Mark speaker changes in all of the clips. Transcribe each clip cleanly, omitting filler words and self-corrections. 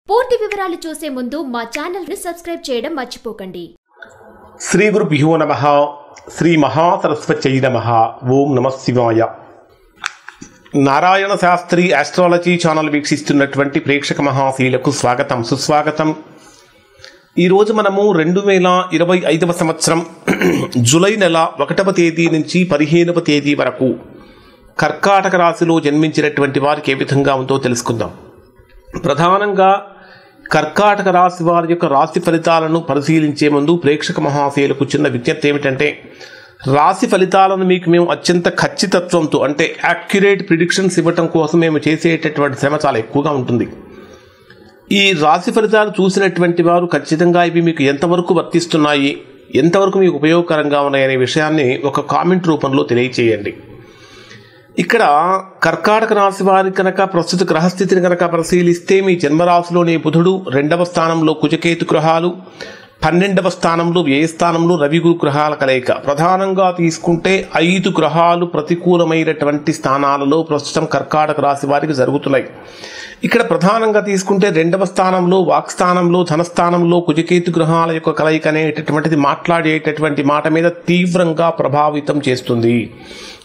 Speaker 1: పూర్తి వివరాలు చూసే ముందు మా ఛానల్ ని సబ్స్క్రైబ్ చేయడం మర్చిపోకండి.
Speaker 2: శ్రీ గురుభ్యో నమః. శ్రీ మహాసరస్వత్యై నమః. ఓం నమః శివాయ. నారాయణ శాస్త్రి ఆస్ట్రాలజీ ఛానల్ వీక్షిస్తున్నటువంటి ప్రేక్షక మహాశీలకు స్వాగతం, సుస్వాగతం. ఈరోజు మనము 2025 సంవత్సరం జూలై నెల 1వ తేదీ నుంచి 15వ తేదీ వరకు కర్కాటక రాశిలో జన్మించినటువంటి వారికి ఏ విధంగా ఉందో తెలుసుకుందాం. ప్రధానంగా కర్కాటక రాశి వారి యొక్క రాశి ఫలితాలను పరిశీలించే ముందు ప్రేక్షక మహాశయులకు చిన్న విజ్ఞప్తి ఏమిటంటే, రాశి ఫలితాలను మీకు మేము అత్యంత ఖచ్చితత్వంతో అంటే యాక్యురేట్ ప్రిడిక్షన్స్ ఇవ్వటం కోసం మేము చేసేటటువంటి శ్రమ చాలా ఎక్కువగా ఉంటుంది. ఈ రాశి ఫలితాలు చూసినటువంటి వారు ఖచ్చితంగా ఇవి మీకు ఎంతవరకు వర్తిస్తున్నాయి, ఎంతవరకు మీకు ఉపయోగకరంగా ఉన్నాయనే విషయాన్ని ఒక కామెంట్ రూపంలో తెలియచేయండి. ఇక్కడ కర్కాటక రాశి వారి కనుక ప్రస్తుత గ్రహస్థితిని కనుక పరిశీలిస్తే, మీ జన్మరాశిలోని బుధుడు 2వ స్థానంలో కుజకేతు గ్రహాలు, 12వ స్థానంలో వ్యయస్థానంలో రవి గురు గ్రహాల కలయిక. ప్రధానంగా తీసుకుంటే 5 గ్రహాలు ప్రతికూలమైనటువంటి స్థానాలలో ప్రస్తుతం కర్కాటక రాశి వారికి జరుగుతున్నాయి. ఇక్కడ ప్రధానంగా తీసుకుంటే 2వ స్థానంలో వాక్స్థానంలో ధనస్థానంలో కుజకేతు గ్రహాల యొక్క కలయిక అనేటటువంటిది మాట్లాడేటటువంటి మాట మీద తీవ్రంగా ప్రభావితం చేస్తుంది.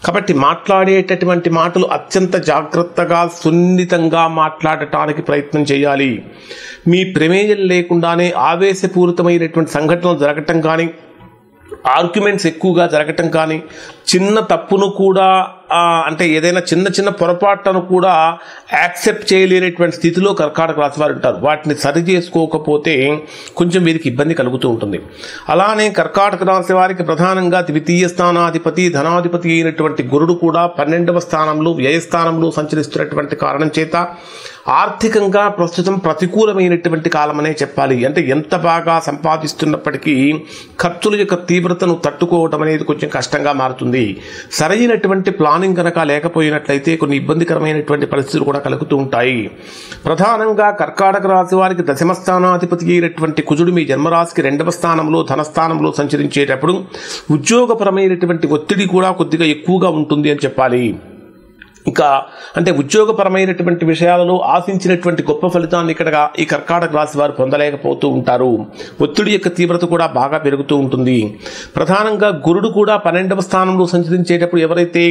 Speaker 2: కాబట్టి మాట్లాడేటటువంటి మాటలు అత్యంత జాగ్రత్తగా సున్నితంగా మాట్లాడటానికి ప్రయత్నం చేయాలి. మీ ప్రమేయం లేకుండానే ఆవేశపూరితమైనటువంటి సంఘటనలు జరగటం కానీ, ఆర్గ్యుమెంట్స్ ఎక్కువగా జరగటం కానీ, చిన్న తప్పును కూడా అంటే ఏదైనా చిన్న పొరపాట్లను కూడా యాక్సెప్ట్ చేయలేనటువంటి స్థితిలో కర్కాటక రాశి వారు ఉంటారు. వాటిని సరి చేసుకోకపోతే కొంచెం వీరికి ఇబ్బంది కలుగుతూ ఉంటుంది. అలానే కర్కాటక రాశి వారికి ప్రధానంగా ద్వితీయ స్థానాధిపతి ధనాధిపతి అయినటువంటి గురుడు కూడా 12వ స్థానంలో వ్యయస్థానంలో సంచరిస్తున్నటువంటి కారణం చేత ఆర్థికంగా ప్రస్తుతం ప్రతికూలమైనటువంటి కాలమనే చెప్పాలి. అంటే ఎంత బాగా సంపాదిస్తున్నప్పటికీ ఖర్చుల యొక్క తీవ్రతను తట్టుకోవడం అనేది కొంచెం కష్టంగా మారుతుంది. సరైనటువంటి ప్లానింగ్ కనుక లేకపోయినట్లయితే కొన్ని ఇబ్బందికరమైనటువంటి పరిస్థితులు కూడా కలుగుతూ ఉంటాయి. ప్రధానంగా కర్కాటక రాశి వారికి 10వ స్థానాధిపతి అయినటువంటి కుజుడు మీ జన్మరాశికి 2వ స్థానంలో ధనస్థానంలో సంచరించేటప్పుడు ఉద్యోగపరమైనటువంటి ఒత్తిడి కూడా కొద్దిగా ఎక్కువగా ఉంటుంది అని చెప్పాలి. ఇంకా అంటే ఉద్యోగపరమైనటువంటి విషయాలలో ఆశించినటువంటి గొప్ప ఫలితాన్ని ఇక్కడ ఈ కర్కాటక రాశి వారు పొందలేకపోతూ ఉంటారు. ఒత్తిడి యొక్క తీవ్రత కూడా బాగా పెరుగుతూ ఉంటుంది. ప్రధానంగా గురుడు కూడా 12వ స్థానంలో సంచరించేటప్పుడు ఎవరైతే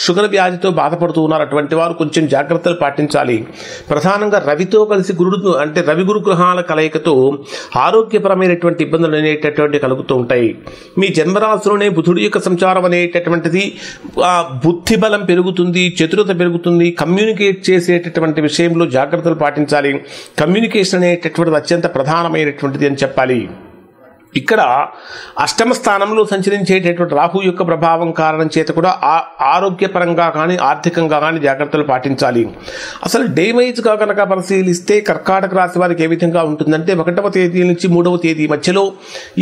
Speaker 2: షుగర్ వ్యాధితో బాధపడుతూ ఉన్నారో అటువంటి వారు కొంచెం జాగ్రత్తలు పాటించాలి. ప్రధానంగా రవితో కలిసి గురుడు అంటే రవి గురు గ్రహాల కలయికతో ఆరోగ్యపరమైనటువంటి ఇబ్బందులు అనేటటువంటి కలుగుతూ ఉంటాయి. మీ జన్మరాశిలోనే బుధుడి యొక్క సంచారం అనేటటువంటిది బుద్ధి బలం పెరుగుతుంది, చతురత పెరుగుతుంది. కమ్యూనికేట్ చేసేటటువంటి విషయంలో జాగ్రత్తలు పాటించాలి. కమ్యూనికేషన్ అనేటటువంటిది అత్యంత ప్రధానమైనటువంటిది అని చెప్పాలి. ఇక్కడ 8వ స్థానంలో సంచరించేటటువంటి రాహు యొక్క ప్రభావం కారణం చేత కూడా ఆరోగ్యపరంగా కానీ ఆర్థికంగా కానీ జాగ్రత్తలు పాటించాలి. అసలు డే వైజ్గా కనుక పరిశీలిస్తే కర్కాటక రాశి వారికి ఏ విధంగా ఉంటుందంటే, 1వ తేదీ నుంచి 3వ తేదీ మధ్యలో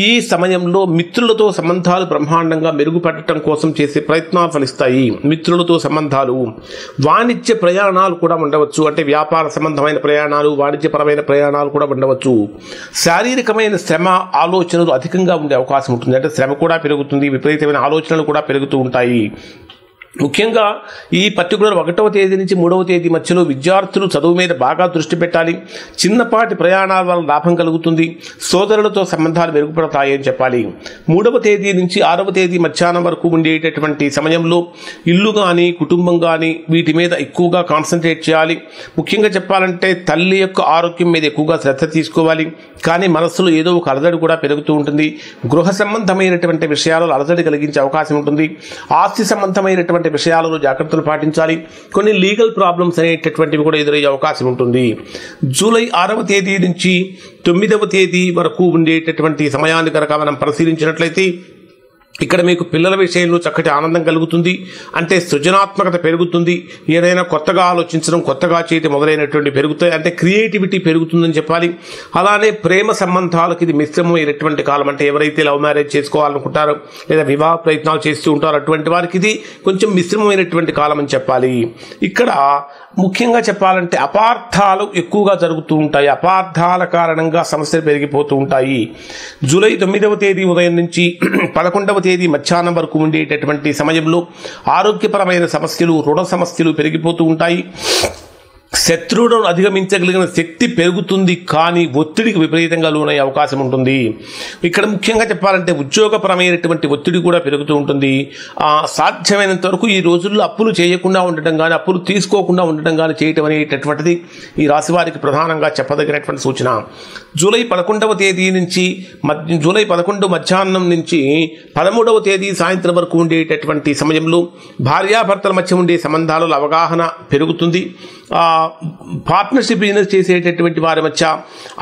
Speaker 2: ఈ సమయంలో మిత్రులతో సంబంధాలు బ్రహ్మాండంగా మెరుగుపడటం కోసం చేసే ప్రయత్నాలు ఫలిస్తాయి. మిత్రులతో సంబంధాలు, వాణిజ్య ప్రయాణాలు కూడా ఉండవచ్చు. అంటే వ్యాపార సంబంధమైన ప్రయాణాలు, వాణిజ్యపరమైన ప్రయాణాలు కూడా ఉండవచ్చు. శారీరకమైన శ్రమ ఆలోచన అధికంగా ఉండే అవకాశం ఉంటుంది. అంటే శ్రమ కూడా పెరుగుతుంది, విపరీతమైన ఆలోచనలు కూడా పెరుగుతూ ఉంటాయి. ముఖ్యంగా ఈ పర్టికులర్ 1వ తేదీ నుంచి 3వ తేదీ మధ్యలో విద్యార్థులు చదువు మీద బాగా దృష్టి పెట్టాలి. చిన్నపాటి ప్రయాణాల వల్ల లాభం కలుగుతుంది. సోదరులతో సంబంధాలు మెరుగుపడతాయి అని చెప్పాలి. 3వ తేదీ నుంచి 6వ తేదీ మధ్యాహ్నం వరకు ఉండేటటువంటి సమయంలో ఇల్లు కానీ కుటుంబం కానీ వీటి మీద ఎక్కువగా కాన్సన్ట్రేట్ చేయాలి. ముఖ్యంగా చెప్పాలంటే తల్లి యొక్క ఆరోగ్యం మీద ఎక్కువగా శ్రద్ధ తీసుకోవాలి. కానీ మనస్సులో ఏదో ఒక అలజడి కూడా పెరుగుతూ ఉంటుంది. గృహ సంబంధమైనటువంటి విషయాలలో అలజడి కలిగించే అవకాశం ఉంటుంది. ఆస్తి సంబంధమైనటువంటి విషయాలలో జాగ్రత్తలు పాటించాలి. కొన్ని లీగల్ ప్రాబ్లమ్స్ అనేటటువంటివి కూడా ఎదురయ్యే అవకాశం ఉంటుంది. జూలై 6వ తేదీ నుంచి 9వ తేదీ వరకు ఉండేటటువంటి సమయాన్ని కనుక మనం పరిశీలించినట్లయితే ఇక్కడ మీకు పిల్లల విషయంలో చక్కటి ఆనందం కలుగుతుంది. అంటే సృజనాత్మకత పెరుగుతుంది. ఏదైనా కొత్తగా ఆలోచించడం, కొత్తగా చేయడం మొదలైనటువంటి పెరుగుతాయి. అంటే క్రియేటివిటీ పెరుగుతుందని చెప్పాలి. అలానే ప్రేమ సంబంధాలకు ఇది మిశ్రమమైనటువంటి కాలం. అంటే ఎవరైతే లవ్ మ్యారేజ్ చేసుకోవాలనుకుంటారో లేదా వివాహ ప్రయత్నాలు చేస్తూ ఉంటారో అటువంటి వారికి ఇది కొంచెం మిశ్రమమైనటువంటి కాలం అని చెప్పాలి. ఇక్కడ ముఖ్యంగా చెప్పాలంటే అపార్థాలు ఎక్కువగా జరుగుతూ ఉంటాయి. అపార్థాల కారణంగా సమస్యలు పెరిగిపోతూ ఉంటాయి. జూలై 9వ తేదీ ఉదయం నుంచి 11వ తేదీ మధ్యాహ్నం వరకు ఉండేటటువంటి సమయంలో ఆరోగ్యపరమైన సమస్యలు, రుణ సమస్యలు పెరిగిపోతూ ఉంటాయి. శత్రువులను అధిగమించగలిగిన శక్తి పెరుగుతుంది, కానీ ఒత్తిడికి విపరీతంగా లోనయ్యే అవకాశం ఉంటుంది. ఇక్కడ ముఖ్యంగా చెప్పాలంటే ఉద్యోగపరమైనటువంటి ఒత్తిడి కూడా పెరుగుతూ ఉంటుంది. సాధ్యమైనంత వరకు ఈ రోజుల్లో అప్పులు చేయకుండా ఉండటం కానీ, అప్పులు తీసుకోకుండా ఉండటం కానీ చేయటం అనేటటువంటిది ఈ రాశి వారికి ప్రధానంగా చెప్పదగినటువంటి సూచన. జూలై 11వ తేదీ నుంచి జూలై 11 మధ్యాహ్నం నుంచి 13వ తేదీ సాయంత్రం వరకు ఉండేటటువంటి సమయంలో భార్యాభర్తల మధ్య ఉండే సంబంధాలలో అవగాహన పెరుగుతుంది. పార్ట్నర్షిప్ బిజినెస్ చేసేటటువంటి వారి మధ్య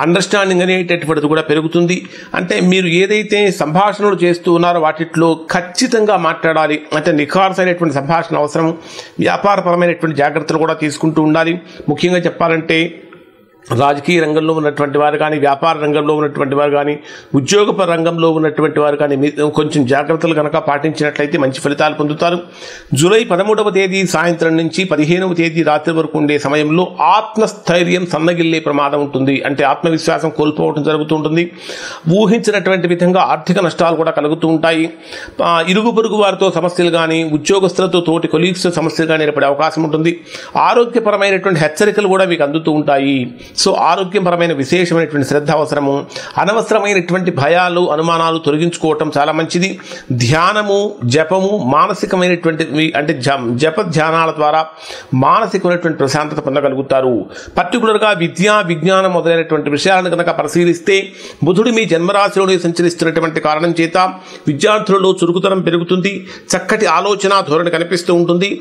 Speaker 2: అండర్స్టాండింగ్ అనేటటువంటిది కూడా పెరుగుతుంది. అంటే మీరు ఏదైతే సంభాషణలు చేస్తూ ఉన్నారో వాటిలో ఖచ్చితంగా మాట్లాడాలి. అంటే నిఖార్సైనటువంటి సంభాషణ అవసరం. వ్యాపారపరమైనటువంటి జాగ్రత్తలు కూడా తీసుకుంటూ ఉండాలి. ముఖ్యంగా చెప్పాలంటే రాజకీయ రంగంలో ఉన్నటువంటి వారు కానీ, వ్యాపార రంగంలో ఉన్నటువంటి వారు కానీ, ఉద్యోగపర రంగంలో ఉన్నటువంటి వారు కానీ కొంచెం జాగ్రత్తలు కనుక పాటించినట్లయితే మంచి ఫలితాలు పొందుతారు. జూలై 13వ తేదీ సాయంత్రం నుంచి 15వ తేదీ రాత్రి వరకు ఉండే సమయంలో ఆత్మస్థైర్యం సన్నగిల్లే ప్రమాదం ఉంటుంది. అంటే ఆత్మవిశ్వాసం కోల్పోవడం జరుగుతూ ఉంటుంది. ఊహించినటువంటి విధంగా ఆర్థిక నష్టాలు కూడా కలుగుతూ ఉంటాయి. ఇరుగు పొరుగు వారితో సమస్యలు కానీ, ఉద్యోగస్తులతో తోటి కొలీగ్స్తో సమస్యలు కానీ ఏర్పడే అవకాశం ఉంటుంది. ఆరోగ్యపరమైనటువంటి హెచ్చరికలు కూడా మీకు అందుతూ ఉంటాయి. సో ఆరోగ్యపరమైన విశేషమైనటువంటి శ్రద్ధ అవసరము. అనవసరమైనటువంటి భయాలు, అనుమానాలు తొలగించుకోవటం చాలా మంచిది. ధ్యానము, జపము, మానసికమైనటువంటి అంటే జప ధ్యానాల ద్వారా మానసికమైనటువంటి ప్రశాంతత పొందగలుగుతారు. పర్టికులర్గా విద్యా, విజ్ఞానం మొదలైనటువంటి విషయాలను కనుక పరిశీలిస్తే బుధుడు మీ జన్మరాశిలోనే సంచరిస్తున్నటువంటి కారణం చేత విద్యార్థులలో చురుకుతనం పెరుగుతుంది. చక్కటి ఆలోచన ధోరణి కనిపిస్తూ ఉంటుంది.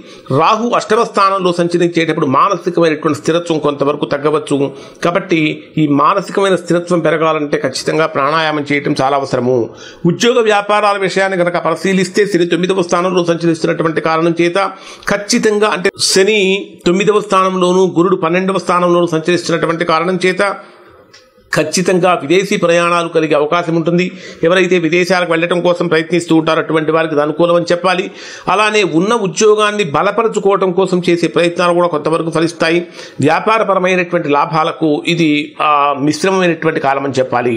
Speaker 2: రాహు అష్టమ స్థానంలో సంచరించేటప్పుడు మానసికమైనటువంటి స్థిరత్వం కొంతవరకు తగ్గవచ్చు. కాబట్టి ఈ మానసికమైన స్థిరత్వం పెరగాలంటే ఖచ్చితంగా ప్రాణాయామం చేయటం చాలా అవసరము. ఉద్యోగ వ్యాపారాల విషయాన్ని కనుక పరిశీలిస్తే శని 9వ స్థానంలో సంచరిస్తున్నటువంటి కారణం చేత ఖచ్చితంగా అంటే శని 9వ స్థానంలోను, గురుడు 12వ స్థానంలోను సంచరిస్తున్నటువంటి కారణం చేత ఖచ్చితంగా విదేశీ ప్రయాణాలు కలిగే అవకాశం ఉంటుంది. ఎవరైతే విదేశాలకు వెళ్ళటం కోసం ప్రయత్నిస్తూ ఉంటారో అటువంటి వారికి అనుకూలం అని చెప్పాలి. అలానే ఉన్న ఉద్యోగాన్ని బలపరచుకోవడం కోసం చేసే ప్రయత్నాలు కూడా కొంతవరకు ఫలిస్తాయి. వ్యాపారపరమైనటువంటి లాభాలకు ఇది మిశ్రమమైనటువంటి కాలం అని చెప్పాలి.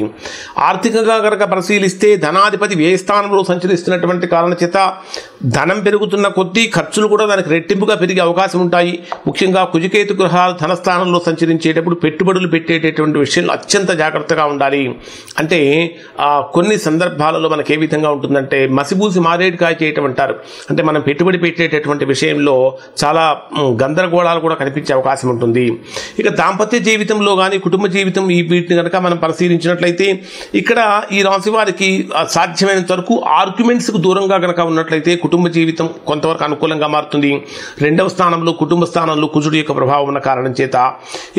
Speaker 2: ఆర్థికంగా కనుక పరిశీలిస్తే ధనాధిపతి వ్యయ స్థానంలో సంచరిస్తున్నటువంటి కారణం చేత ధనం పెరుగుతున్న కొద్దీ ఖర్చులు కూడా దానికి రెట్టింపుగా పెరిగే అవకాశం ఉంటాయి. ముఖ్యంగా కుజకేతు గ్రహాలు ధనస్థానంలో సంచరించేటప్పుడు పెట్టుబడులు పెట్టేటటువంటి విషయంలో అత్యంత జాగ్రత్తగా ఉండాలి. అంటే కొన్ని సందర్భాలలో మనకి ఏ విధంగా ఉంటుందంటే మసిబూసి మారేడుకాయ చేయటం అంటారు. అంటే మనం పెట్టుబడి పెట్టేటటువంటి విషయంలో చాలా గందరగోళాలు కూడా కనిపించే అవకాశం ఉంటుంది. ఇక దాంపత్య జీవితంలో కానీ, కుటుంబ జీవితం వీటిని కనుక మనం పరిశీలించినట్లయితే ఇక్కడ ఈ రాశి వారికి సాధ్యమైనంత వరకు ఆర్గ్యుమెంట్స్కు దూరంగా కనుక ఉన్నట్లయితే కుటుంబ జీవితం కొంతవరకు అనుకూలంగా మారుతుంది. 2వ స్థానంలో కుటుంబ స్థానంలో కుజుడు యొక్క ప్రభావం ఉన్న కారణం చేత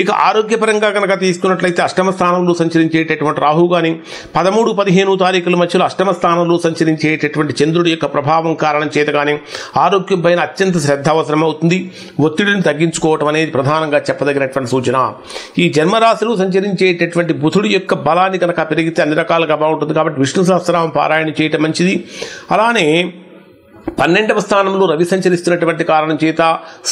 Speaker 2: ఇక ఆరోగ్యపరంగా కనుక తీసుకున్నట్లయితే అష్టమ స్థానంలో సంచరించేటటువంటి రాహు కానీ 13, 15 తారీఖుల మధ్యలో అష్టమ స్థానంలో సంచరించేటటువంటి చంద్రుడి యొక్క ప్రభావం కారణం చేత కానీ ఆరోగ్యం పైన అత్యంత శ్రద్ధ అవసరం అవుతుంది. ఒత్తిడిని తగ్గించుకోవటం అనేది ప్రధానంగా చెప్పదగినటువంటి సూచన. ఈ జన్మరాశిలో సంచరించేటటువంటి బుధుడి యొక్క బలాన్ని కనుక పెరిగితే అన్ని రకాలుగా బాగుంటుంది. కాబట్టి విష్ణు సహస్రనామ పారాయణ చేయటం మంచిది. అలానే 12వ స్థానంలో రవి సంచరిస్తున్నటువంటి కారణం చేత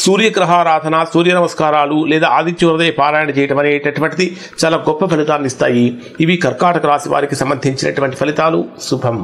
Speaker 2: సూర్యగ్రహారాధన, సూర్య నమస్కారాలు లేదా ఆదిత్య హృదయ పారాయణ చేయడం అనేటటువంటిది చాలా గొప్ప ఫలితాన్ని ఇస్తాయి. ఇవి కర్కాటక రాశి వారికి సంబంధించినటువంటి ఫలితాలు. శుభం.